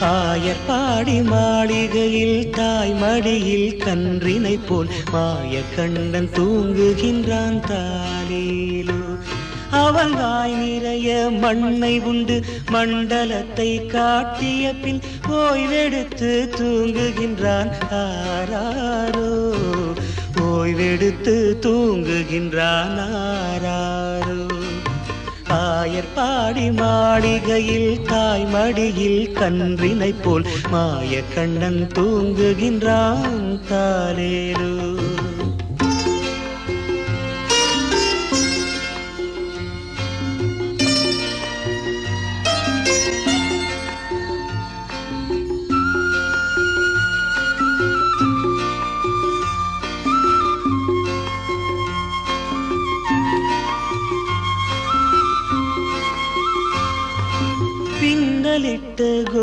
ஆயர்பாடி மாளிகையில் தாய் மடியில் கன்றினை போல் மாய கண்ணன் தூங்குகின்றான் தாலேலோ. அவன் வாய் நிறைய மண்ணை உண்டு மண்டலத்தை காட்டிய பின் ஓய்வெடுத்து தூங்குகின்றான் ஆராரோ. ஓய்வெடுத்து தூங்குகின்றான் ஆராரோ. ஆயர்பாடி மாளிகையில் தாய் மடியில் கன்றினை போல் மாய கண்ணன் தூங்குகின்றான் தாலேலோ.